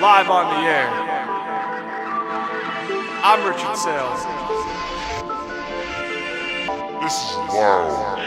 live on the air. I'm Richard Saile. This is wild.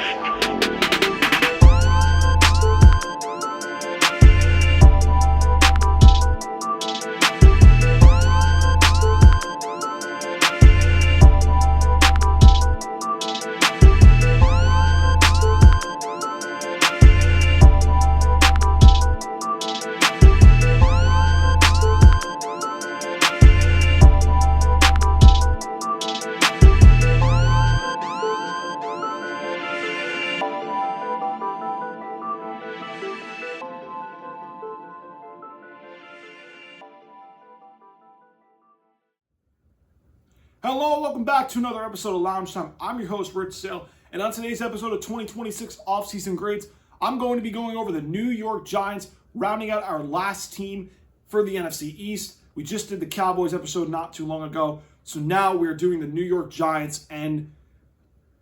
Hello, welcome back to another episode of Lounge Time. I'm your host, Rich Saile, and on today's episode of 2026 Offseason Grades, I'm going to be going over the New York Giants, rounding out our last team for the NFC East. We just did the Cowboys episode not too long ago, so now we're doing the New York Giants, and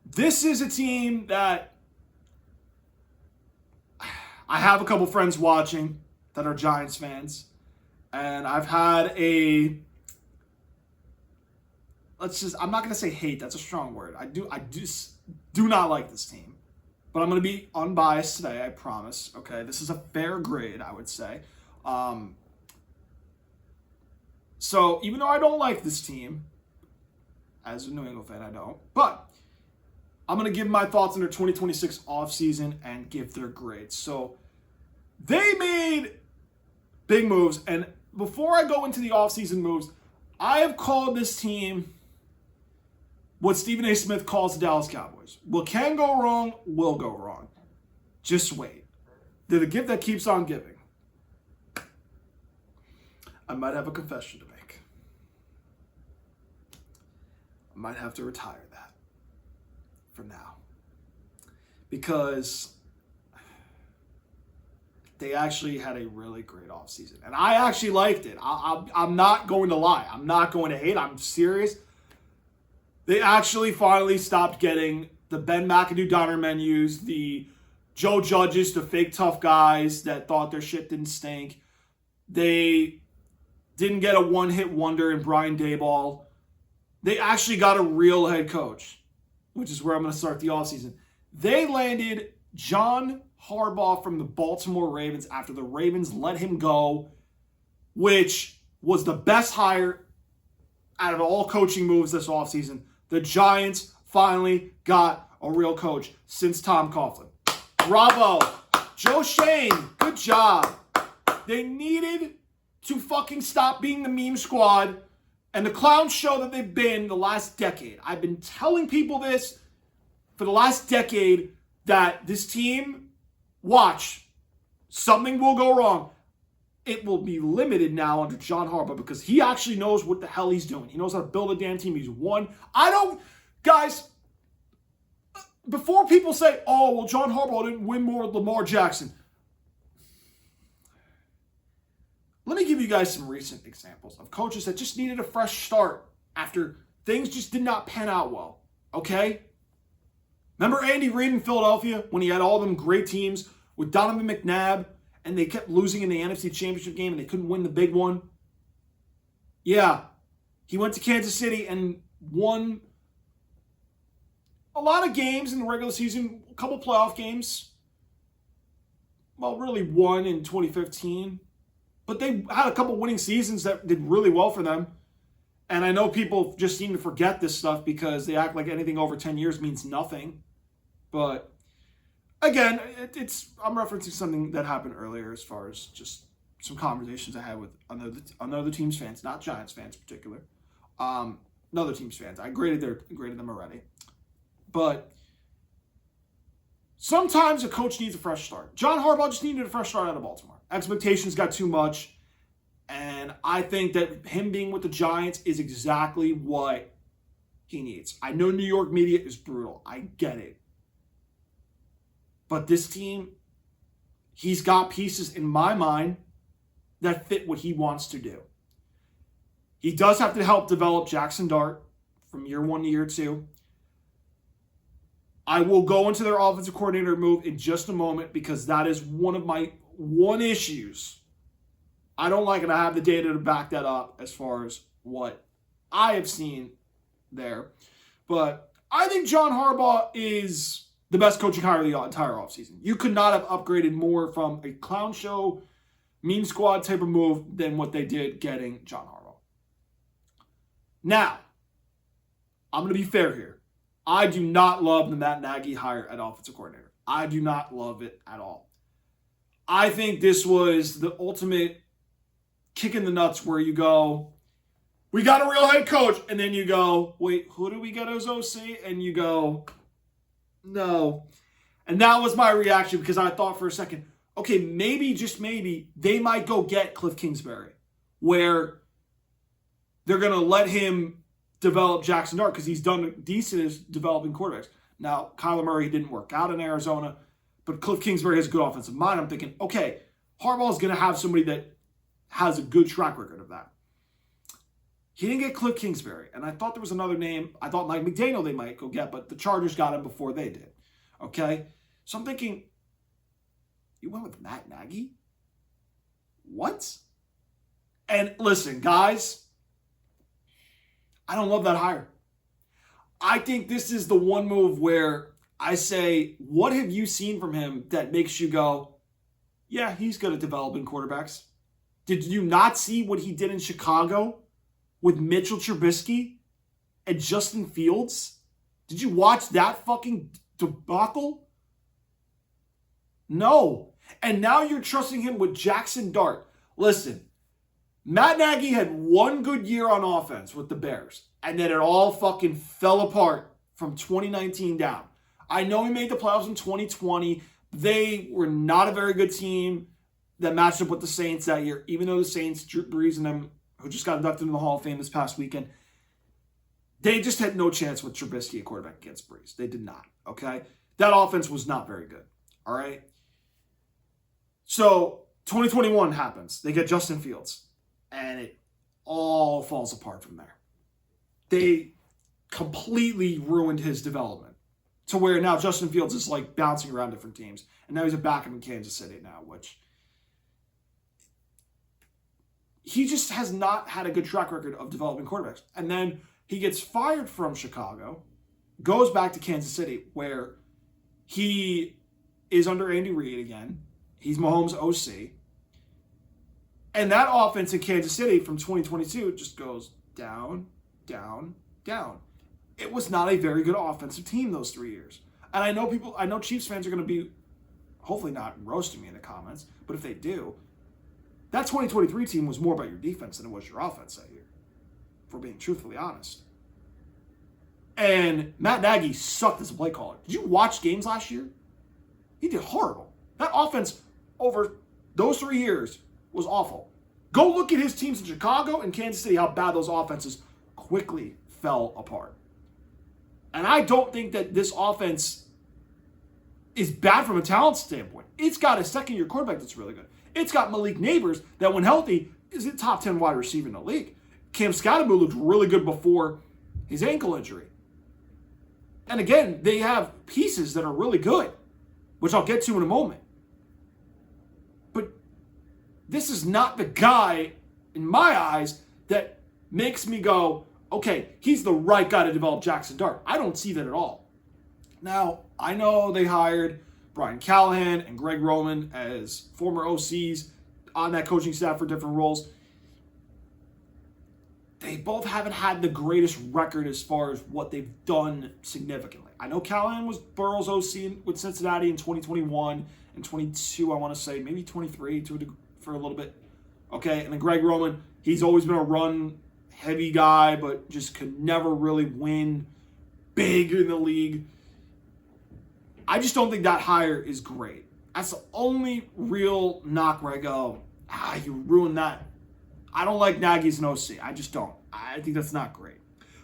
this is a team that I have a couple friends watching that are Giants fans, and I've had I'm not going to say hate, that's a strong word. I do not like this team. But I'm going to be unbiased today, I promise. Okay, this is a fair grade, I would say. So even though I don't like this team, as a New England fan, I don't. But I'm going to give my thoughts on their 2026 offseason and give their grades. So they made big moves. And before I go into the offseason moves, I have called this team what Stephen A. Smith calls the Dallas Cowboys. What can go wrong will go wrong. Just wait. They're the gift that keeps on giving. I might have a confession to make. I might have to retire that for now. Because they actually had a really great offseason. And I actually liked it. I'm not going to lie. I'm not going to hate. I'm serious. They actually finally stopped getting the Ben McAdoo diner menus, the Joe Judges, the fake tough guys that thought their shit didn't stink. They didn't get a one-hit wonder in Brian Daboll. They actually got a real head coach, which is where I'm going to start the offseason. They landed John Harbaugh from the Baltimore Ravens after the Ravens let him go, which was the best hire out of all coaching moves this offseason. The Giants finally got a real coach since Tom Coughlin. Bravo. Joe Shane, good job. They needed to fucking stop being the meme squad and the clown show that they've been the last decade. I've been telling people this for the last decade that this team, watch, something will go wrong. It will be limited now under John Harbaugh because he actually knows what the hell he's doing. He knows how to build a damn team. He's won. Guys, before people say, oh, well, John Harbaugh didn't win more with Lamar Jackson. Let me give you guys some recent examples of coaches that just needed a fresh start after things just did not pan out well. Okay? Remember Andy Reid in Philadelphia when he had all them great teams with Donovan McNabb and they kept losing in the NFC Championship game and they couldn't win the big one? Yeah. He went to Kansas City and won a lot of games in the regular season, a couple playoff games. Well, really one in 2015. But they had a couple winning seasons that did really well for them. And I know people just seem to forget this stuff because they act like anything over 10 years means nothing. But again, I'm referencing something that happened earlier as far as just some conversations I had with another team's fans, not Giants fans in particular. Another team's fans. I graded them already. But sometimes a coach needs a fresh start. John Harbaugh just needed a fresh start out of Baltimore. Expectations got too much. And I think that him being with the Giants is exactly what he needs. I know New York media is brutal. I get it. But this team, he's got pieces in my mind that fit what he wants to do. He does have to help develop Jackson Dart from year one to year two. I will go into their offensive coordinator move in just a moment because that is one of my issues I don't like it. I have the data to back that up as far as what I have seen there. But I think John Harbaugh is the best coaching hire of the entire offseason. You could not have upgraded more from a clown show, meme squad type of move than what they did getting John Harbaugh. Now, I'm going to be fair here. I do not love the Matt Nagy hire at offensive coordinator. I do not love it at all. I think this was the ultimate kick in the nuts where you go, we got a real head coach, and then you go, wait, who do we get as OC? And you go, no. And that was my reaction because I thought for a second, okay, maybe, just maybe, they might go get Cliff Kingsbury, where they're going to let him develop Jackson Dart because he's done decent as developing quarterbacks. Now, Kyler Murray didn't work out in Arizona, but Cliff Kingsbury has a good offensive mind. I'm thinking, okay, Harbaugh's going to have somebody that has a good track record of that. He didn't get Cliff Kingsbury, and I thought there was another name. I thought Mike McDaniel they might go get, but the Chargers got him before they did. Okay? So I'm thinking, you went with Matt Nagy? What? And listen, guys, I don't love that hire. I think this is the one move where I say, what have you seen from him that makes you go, yeah, he's good at developing quarterbacks? Did you not see what he did in Chicago with Mitchell Trubisky and Justin Fields? Did you watch that fucking debacle? No. And now you're trusting him with Jackson Dart. Listen, Matt Nagy had one good year on offense with the Bears, and then it all fucking fell apart from 2019 down. I know he made the playoffs in 2020. They were not a very good team that matched up with the Saints that year, even though the Saints, Drew Brees and them, who just got inducted into the Hall of Fame this past weekend, they just had no chance with Trubisky at quarterback against Brees. They did not, okay? That offense was not very good, all right? So 2021 happens. They get Justin Fields, and it all falls apart from there. They completely ruined his development to where now Justin Fields is like bouncing around different teams, and now he's a backup in Kansas City now, which he just has not had a good track record of developing quarterbacks. And then he gets fired from Chicago, goes back to Kansas City, where he is under Andy Reid again. He's Mahomes' OC. And that offense in Kansas City from 2022 just goes down, down, down. It was not a very good offensive team those 3 years. And I know Chiefs fans are going to be, hopefully not roasting me in the comments, but if they do, that 2023 team was more about your defense than it was your offense that year, if we're being truthfully honest. And Matt Nagy sucked as a play caller. Did you watch games last year? He did horrible. That offense over those 3 years was awful. Go look at his teams in Chicago and Kansas City, how bad those offenses quickly fell apart. And I don't think that this offense is bad from a talent standpoint. It's got a second-year quarterback that's really good. It's got Malik Neighbors that, when healthy, is a top 10 wide receiver in the league. Cam Scatterbo looked really good before his ankle injury. And again, they have pieces that are really good, which I'll get to in a moment. But this is not the guy, in my eyes, that makes me go, okay, he's the right guy to develop Jackson Dart. I don't see that at all. Now, I know they hired Brian Callahan and Greg Roman as former OCs on that coaching staff for different roles. They both haven't had the greatest record as far as what they've done significantly. I know Callahan was Burrow's OC with Cincinnati in 2021 and 22, I want to say, maybe 23 for a little bit. Okay, and then Greg Roman, he's always been a run-heavy guy, but just could never really win big in the league. I just don't think that hire is great. That's the only real knock where I go, you ruined that. I don't like Nagy as an OC. I just don't. I think that's not great.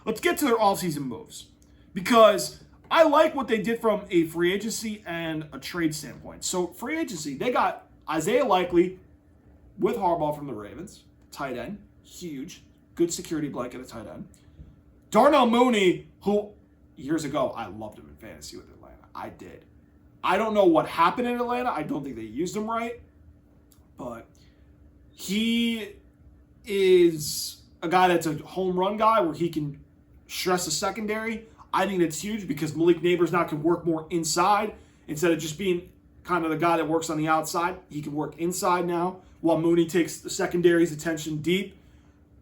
Let's get to their offseason moves, because I like what they did from a free agency and a trade standpoint. So free agency, they got Isaiah Likely with Harbaugh from the Ravens, tight end, huge, good security blanket at tight end. Darnell Mooney, who years ago I loved him in fantasy with Atlanta. I did. I don't know what happened in Atlanta. I don't think they used him right, but He is a guy that's a home run guy where he can stress the secondary. I think that's huge because Malik Neighbors now can work more inside instead of just being kind of the guy that works on the outside. He can work inside now while Mooney takes the secondary's attention deep.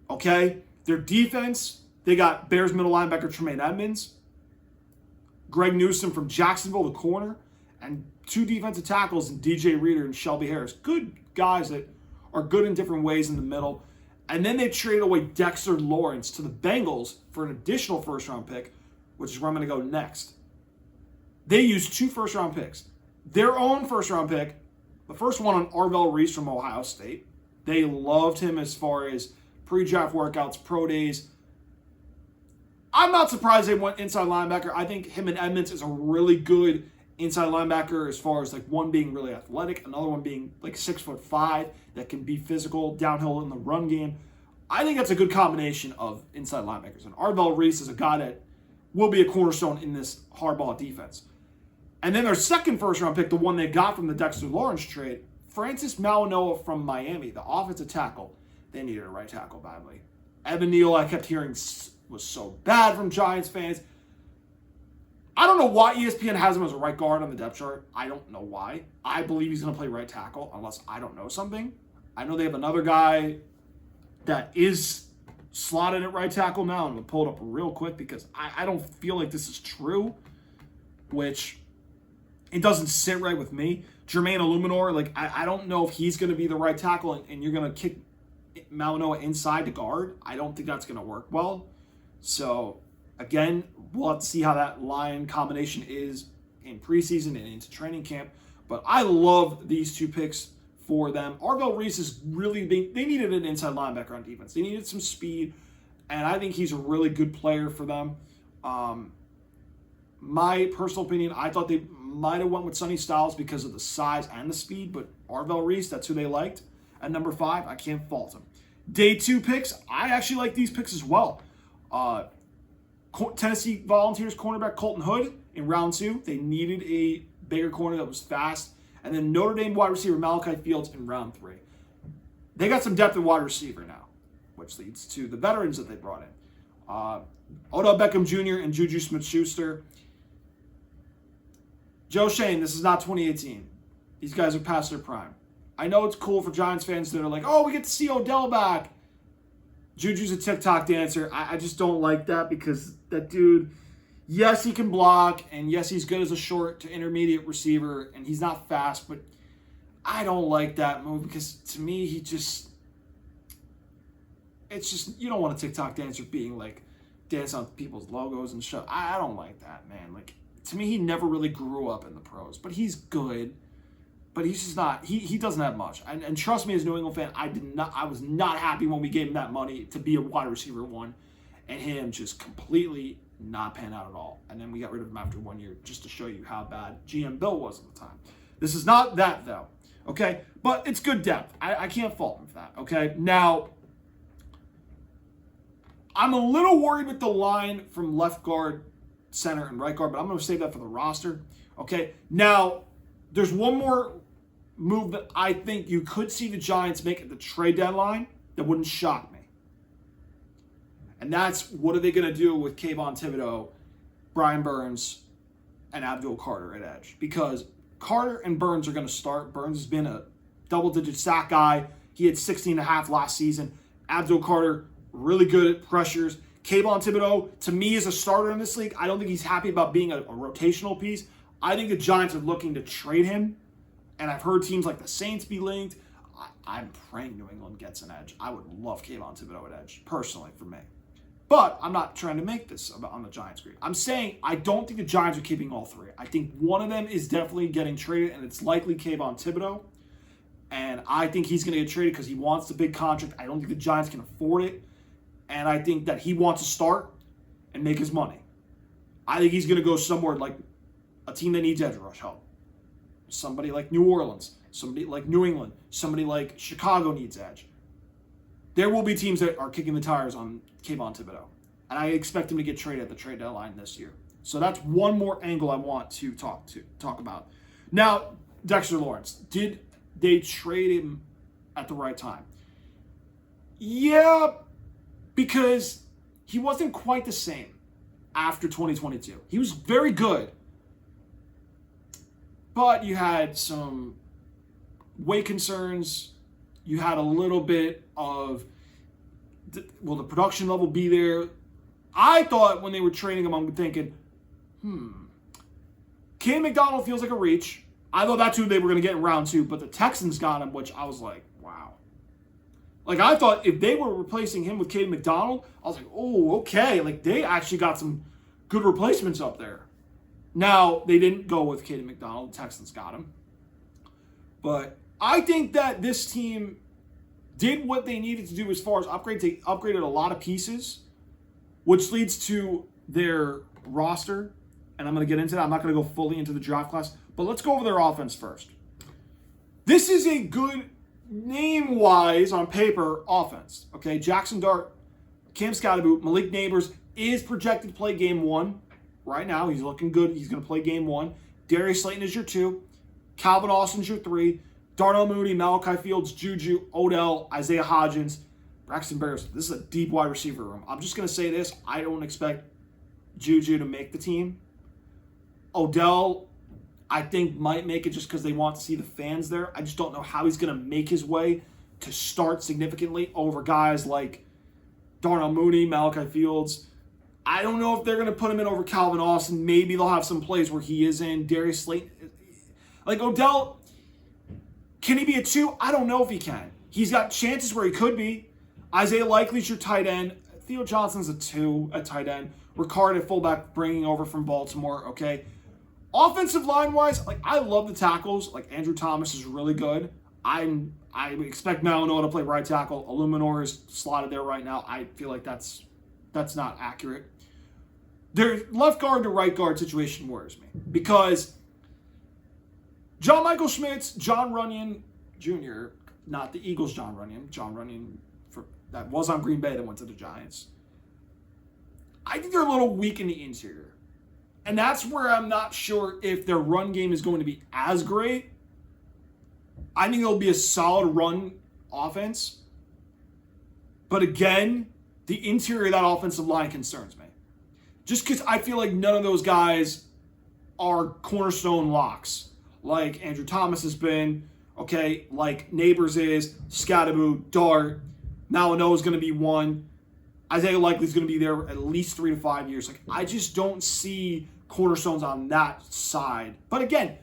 Okay? Their defense, they got Bears middle linebacker Tremaine Edmonds, Greg Newsome from Jacksonville, the corner, and 2 defensive tackles in DJ Reader and Shelby Harris. Good guys that are good in different ways in the middle. And then they traded away Dexter Lawrence to the Bengals for an additional first-round pick, which is where I'm going to go next. They used 2 first-round picks. Their own first-round pick, the first one on Arvell Reese from Ohio State. They loved him as far as pre-draft workouts, pro days. I'm not surprised they went inside linebacker. I think him and Edmonds is a really good inside linebacker as far as like one being really athletic, another one being like 6'5" that can be physical, downhill in the run game. I think that's a good combination of inside linebackers. And Arvell Reese is a guy that will be a cornerstone in this Harbaugh defense. And then their second first-round pick, the one they got from the Dexter Lawrence trade, Francis Mauigoa from Miami, the offensive tackle. They needed a right tackle badly. Evan Neal, I kept hearing, was so bad from Giants fans. I don't know why ESPN has him as a right guard on the depth chart. I don't know why. I believe he's going to play right tackle unless I don't know something. I know they have another guy that is slotted at right tackle now. I'm going to pull it up real quick because I don't feel like this is true, which it doesn't sit right with me. Jermaine Illuminor, like I don't know if he's going to be the right tackle and you're going to kick Mauigoa inside to guard. I don't think that's going to work well. So, again, we'll have to see how that line combination is in preseason and into training camp. But I love these 2 picks for them. Arvell Reese is really big. They needed an inside linebacker on defense. They needed some speed, and I think he's a really good player for them. My personal opinion, I thought they might have went with Sonny Styles because of the size and the speed, but Arvell Reese, that's who they liked. At number 5, I can't fault him. Day 2 picks, I actually like these picks as well. Tennessee Volunteers cornerback Colton Hood in round 2. They needed a bigger corner that was fast. And then Notre Dame wide receiver Malachi Fields in round 3. They got some depth at wide receiver now, which leads to the veterans that they brought in. Odell Beckham Jr. and JuJu Smith-Schuster. Joe Shane, this is not 2018. These guys are past their prime. I know it's cool for Giants fans that are like, oh, we get to see Odell back. Juju's a TikTok dancer. I just don't like that because that dude, yes, he can block, and yes, he's good as a short to intermediate receiver, and he's not fast, but I don't like that move because to me, it's just, you don't want a TikTok dancer being like, dance on people's logos and stuff. I don't like that, man. Like, to me, he never really grew up in the pros, but he's good. But he's just not, he doesn't have much. And trust me, as a New England fan, I was not happy when we gave him that money to be a wide receiver 1 and him just completely not pan out at all. And then we got rid of him after 1 year just to show you how bad GM Bill was at the time. This is not that, though. Okay? But it's good depth. I can't fault him for that. Okay? Now, I'm a little worried with the line from left guard, center, and right guard, but I'm going to save that for the roster. Okay? Now, there's one more move that I think you could see the Giants make at the trade deadline that wouldn't shock me. And that's, what are they going to do with Kayvon Thibodeaux, Brian Burns, and Abdul Carter at edge? Because Carter and Burns are going to start. Burns has been a double-digit sack guy. He had 16.5 last season. Abdul Carter, really good at pressures. Kayvon Thibodeaux, to me, is a starter in this league. I don't think he's happy about being a rotational piece. I think the Giants are looking to trade him, and I've heard teams like the Saints be linked. I'm praying New England gets an edge. I would love Kayvon Thibodeaux at edge, personally, for me. But I'm not trying to make this about on the Giants' grade. I'm saying I don't think the Giants are keeping all 3. I think one of them is definitely getting traded, and it's likely Kayvon Thibodeaux. And I think he's going to get traded because he wants the big contract. I don't think the Giants can afford it. And I think that he wants to start and make his money. I think he's going to go somewhere like a team that needs edge rush help. Somebody like New Orleans, somebody like New England, somebody like Chicago needs edge. There will be teams that are kicking the tires on Kayvon Thibodeaux. And I expect him to get traded at the trade deadline this year. So that's one more angle I want to talk about. Now, Dexter Lawrence. Did they trade him at the right time? Yeah, because he wasn't quite the same after 2022. He was very good. But you had some weight concerns. You had a little bit of, will the production level be there? I thought when they were training him, I'm thinking, Cam McDonald feels like a reach. I thought that's who they were going to get in round 2, but the Texans got him, which I was like, wow. Like, I thought if they were replacing him with Kayvon McDonald, I was like, oh, okay. Like, they actually got some good replacements up there. Now, they didn't go with Kayvon McDonald. The Texans got him. But I think that this team did what they needed to do as far as upgrade. They upgraded a lot of pieces, which leads to their roster. And I'm going to get into that. I'm not going to go fully into the draft class. But let's go over their offense first. This is a good, name-wise, on paper, offense. Okay, Jackson Dart, Cam Thibodeaux, Malik Neighbors is projected to play game 1. Right now, he's looking good. He's going to play game 1. Darius Slayton is your 2. Calvin Austin's your 3. Darnell Mooney, Malachi Fields, Juju, Odell, Isaiah Hodgins, Braxton Berrios. This is a deep wide receiver room. I'm just going to say this. I don't expect Juju to make the team. Odell, I think, might make it just because they want to see the fans there. I just don't know how he's going to make his way to start significantly over guys like Darnell Mooney, Malachi Fields. I don't know if they're going to put him in over Calvin Austin. Maybe they'll have some plays where he is in. Darius Slayton. Like, Odell, can he be a 2? I don't know if he can. He's got chances where he could be. Isaiah Likely's your tight end. Theo Johnson's a 2 at tight end. Ricard at fullback, bringing over from Baltimore, okay? Offensive line-wise, like, I love the tackles. Like, Andrew Thomas is really good. I expect Malinois to play right tackle. Illuminor is slotted there right now. I feel like that's not accurate. Their left guard to right guard situation worries me because John Michael Schmitz, John Runyon Jr., not the Eagles' John Runyon that was on Green Bay that went to the Giants. I think they're a little weak in the interior. And that's where I'm not sure if their run game is going to be as great. I think it'll be a solid run offense. But again, the interior of that offensive line concerns me. Just because I feel like none of those guys are cornerstone locks. Like Andrew Thomas has been, okay, like Neighbors is, Thibodeaux, Dart, Malinois is going to be 1. Isaiah Likely is going to be there at least 3 to 5 years. Like, I just don't see cornerstones on that side. But again,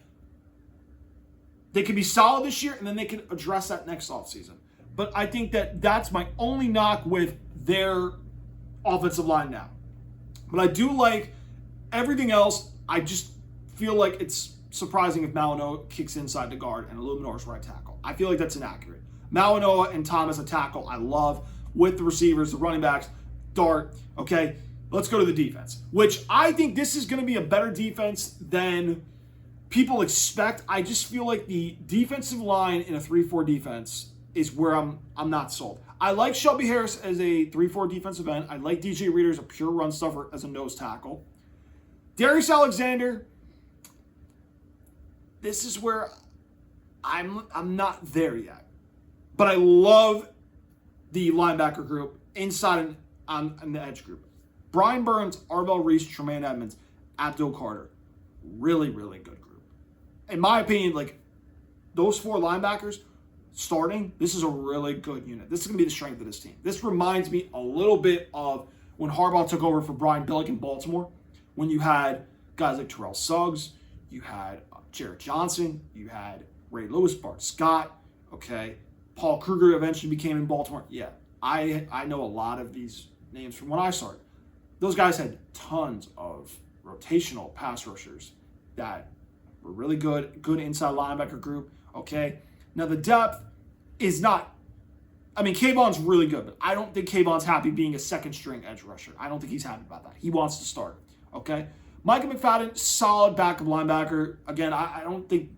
they can be solid this year, and then they can address that next offseason. But I think that that's my only knock with their offensive line now. But I do like everything else. I just feel like it's surprising if Malinois kicks inside the guard and Illuminor's right tackle. I feel like that's inaccurate. Malinois and Thomas a tackle, I love. With the receivers, the running backs, Dart, okay? Let's go to the defense, which I think this is going to be a better defense than people expect. I just feel like the defensive line in a 3-4 defense is where I'm not sold. I like Shelby Harris as a 3-4 defensive end. I like DJ Reader as a pure run stuffer as a nose tackle. Darius Alexander, this is where I'm not there yet. But I love the linebacker group inside and on the edge group. Brian Burns, Arbel Reese, Tremaine Edmonds, Abdul Carter. Really, really good group. In my opinion, like, those 4 linebackers starting, this is a really good unit. This is going to be the strength of this team. This reminds me a little bit of when Harbaugh took over for Brian Billick in Baltimore, when you had guys like Terrell Suggs, you had Jarrett Johnson, you had Ray Lewis, Bart Scott, okay? Paul Kruger eventually became in Baltimore. Yeah, I know a lot of these names from when I started. Those guys had tons of rotational pass rushers that were really good inside linebacker group, okay? Now, the depth is not, I mean, Kayvon's really good, but I don't think Kayvon's happy being a second-string edge rusher. I don't think he's happy about that. He wants to start, okay? Micah McFadden, solid backup linebacker. Again, I don't think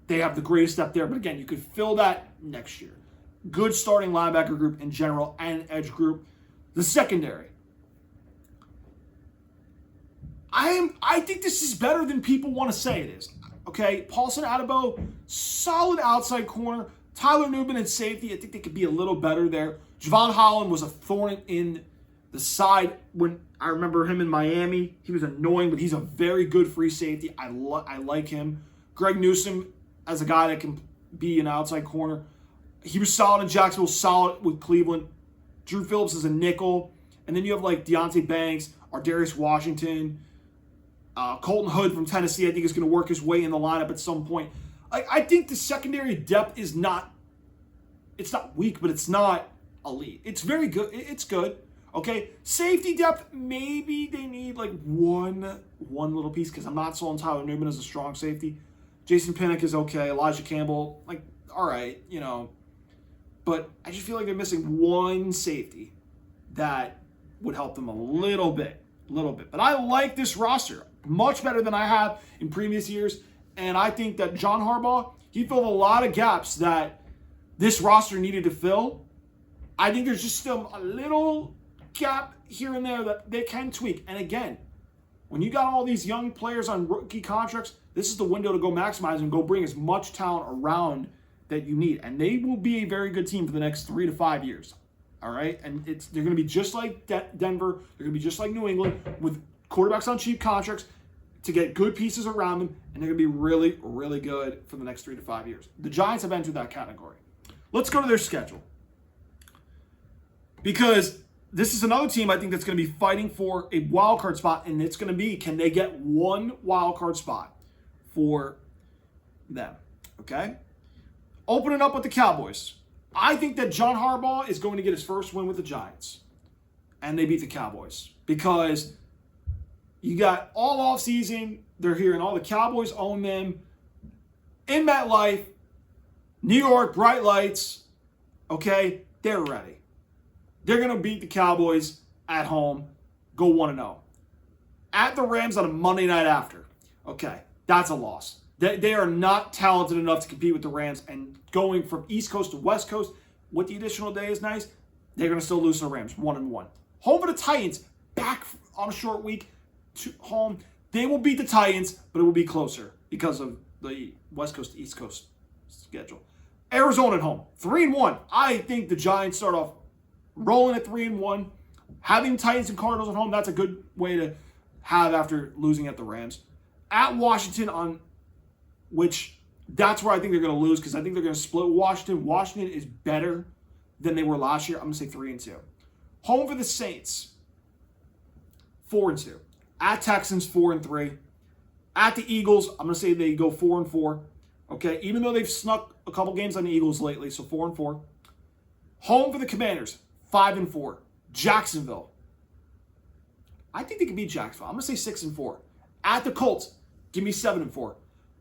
they have the greatest depth there, but again, you could fill that next year. Good starting linebacker group in general and edge group. The secondary. I think this is better than people want to say it is. Okay, Paulson Adebo, solid outside corner. Tyler Newman and safety, I think they could be a little better there. Javon Holland was a thorn in the side when I remember him in Miami. He was annoying, but he's a very good free safety. I like him. Greg Newsome as a guy that can be an outside corner. He was solid in Jacksonville, solid with Cleveland. Drew Phillips is a nickel. And then you have like Deonte Banks, Ardarius Washington, Colton Hood from Tennessee. I think is going to work his way in the lineup at some point. I think the secondary depth is not, it's not weak, but it's not elite. It's very good. It's good. Okay. Safety depth, maybe they need like one little piece because I'm not sold on Tyler Newman as a strong safety. Jason Pinnock is okay. Elijah Campbell, like, all right, you know. But I just feel like they're missing one safety that would help them a little bit. But I like this roster much better than I have in previous years. And I think that John Harbaugh, he filled a lot of gaps that this roster needed to fill. I think there's just still a little gap here and there that they can tweak. And again, when you got all these young players on rookie contracts, this is the window to go maximize and go bring as much talent around that you need. And they will be a very good team for the next 3 to 5 years. All right? And they're going to be just like Denver. They're going to be just like New England with quarterbacks on cheap contracts to get good pieces around them. And they're going to be really, really good for the next 3 to 5 years. The Giants have entered that category. Let's go to their schedule. Because this is another team I think that's going to be fighting for a wild card spot. And it's going to be, can they get one wild card spot for them? Okay? Opening up with the Cowboys. I think that John Harbaugh is going to get his first win with the Giants. And they beat the Cowboys. Because you got all offseason, they're hearing all the Cowboys own them. In MetLife, New York, bright lights. Okay? They're ready. They're going to beat the Cowboys at home. Go 1-0. At the Rams on a Monday night after. Okay, that's a loss. They are not talented enough to compete with the Rams. And going from East Coast to West Coast, what the additional day is nice, they're going to still lose to the Rams 1-1. Home for the Titans, back on a short week to home. They will beat the Titans, but it will be closer because of the West Coast to East Coast schedule. Arizona at home, 3-1. I think the Giants start off rolling at 3-1. Having Titans and Cardinals at home, that's a good way to have after losing at the Rams. At Washington, on which that's where I think they're going to lose because I think they're going to split Washington. Washington is better than they were last year. I'm going to say 3-2. Home for the Saints, 4-2. At Texans, 4-3. At the Eagles, I'm going to say they go 4-4. Okay, even though they've snuck a couple games on the Eagles lately, so 4-4. Home for the Commanders, 5-4. Jacksonville. I think they can beat Jacksonville. I'm going to say 6-4. At the Colts, give me 7-4.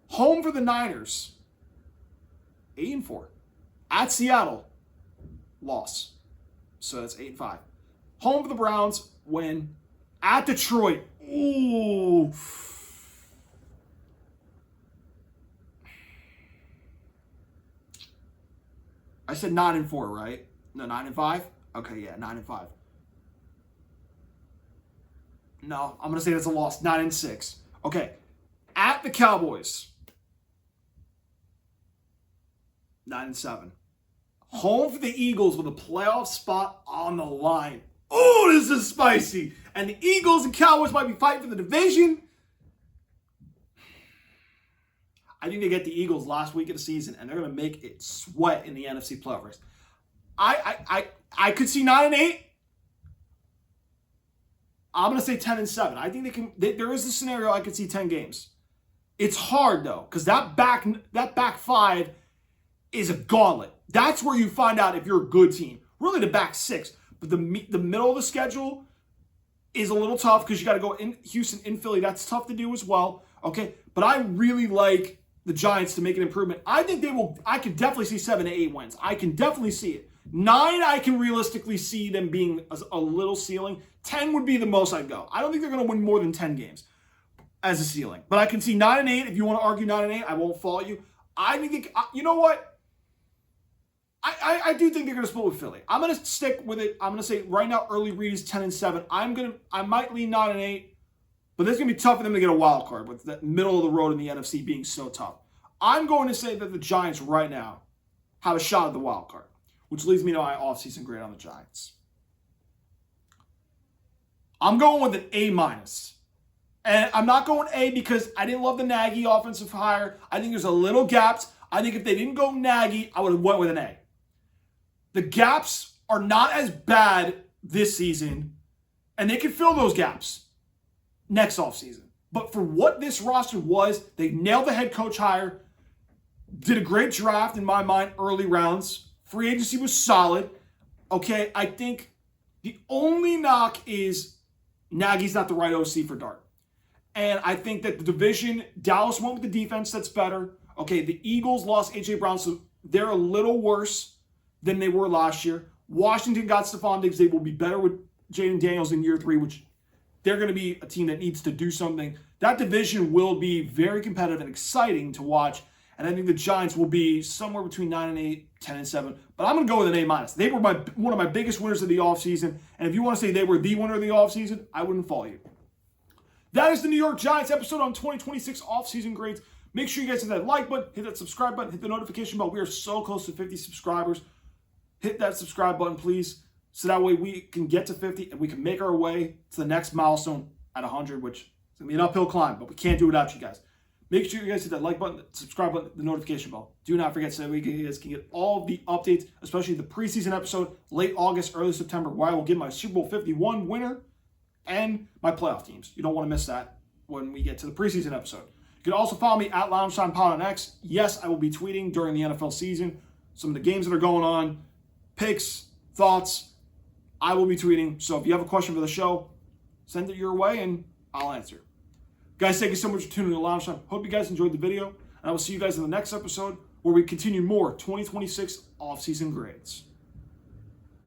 Home for the Niners, 8-4. At Seattle, loss. So that's 8-5. Home for the Browns, win. At Detroit, ooh. I said 9-4, right? No, 9-5? Okay, yeah, 9-5. No, I'm going to say that's a loss. 9-6. Okay. At the Cowboys. 9-7. Home for the Eagles with a playoff spot on the line. Oh, this is spicy. And the Eagles and Cowboys might be fighting for the division. I think they get the Eagles last week of the season, and they're going to make it sweat in the NFC playoff race. I could see 9-8. I'm going to say 10-7. I think they can. There is a scenario I could see 10 games. It's hard though, because that back five is a gauntlet. That's where you find out if you're a good team. Really, the back six, but the middle of the schedule is a little tough because you got to go in Houston, in Philly. That's tough to do as well. Okay, but I really like the Giants to make an improvement. I think they will. I can definitely see 7 to 8 wins. I can definitely see it. 9, I can realistically see them being a little ceiling. 10 would be the most I'd go. I don't think they're going to win more than 10 games as a ceiling. But I can see 9 and 8. If you want to argue 9 and 8, I won't fault you. I think, you know what? I do think they're going to split with Philly. I'm going to stick with it. I'm going to say right now, early read is 10 and 7. I might lean 9 and 8, but it's going to be tough for them to get a wild card with the middle of the road in the NFC being so tough. I'm going to say that the Giants right now have a shot at the wild card, which leads me to my offseason grade on the Giants. I'm going with an A-. And I'm not going A because I didn't love the Nagy offensive hire. I think there's a little gaps. I think if they didn't go Nagy, I would have went with an A. The gaps are not as bad this season, and they can fill those gaps next offseason. But for what this roster was, they nailed the head coach hire, did a great draft in my mind, early rounds. Free agency was solid. Okay, I think the only knock is Nagy's not the right OC for Dart. And I think that the division, Dallas went with the defense that's better. Okay, the Eagles lost A.J. Brown, so they're a little worse than they were last year. Washington got Stephon Diggs. They will be better with Jaden Daniels in year 3, which they're going to be a team that needs to do something. That division will be very competitive and exciting to watch. And I think the Giants will be somewhere between 9-8, 10-7. But I'm going to go with an A-. They were one of my biggest winners of the offseason. And if you want to say they were the winner of the offseason, I wouldn't fault you. That is the New York Giants episode on 2026 offseason grades. Make sure you guys hit that like button, hit that subscribe button, hit the notification bell. We are so close to 50 subscribers. Hit that subscribe button, please, so that way we can get to 50 and we can make our way to the next milestone at 100, which is going to be an uphill climb, but we can't do it without you guys. Make sure you guys hit that like button, subscribe button, the notification bell. Do not forget so that you guys can get all the updates, especially the preseason episode, late August, early September, where I will give my Super Bowl 51 winner and my playoff teams. You don't want to miss that when we get to the preseason episode. You can also follow me at LoungeTimePod on X. Yes, I will be tweeting during the NFL season. Some of the games that are going on, picks, thoughts, I will be tweeting. So if you have a question for the show, send it your way and I'll answer. Guys, thank you so much for tuning in to Lounge Time. Hope you guys enjoyed the video. And I will see you guys in the next episode where we continue more 2026 offseason grades.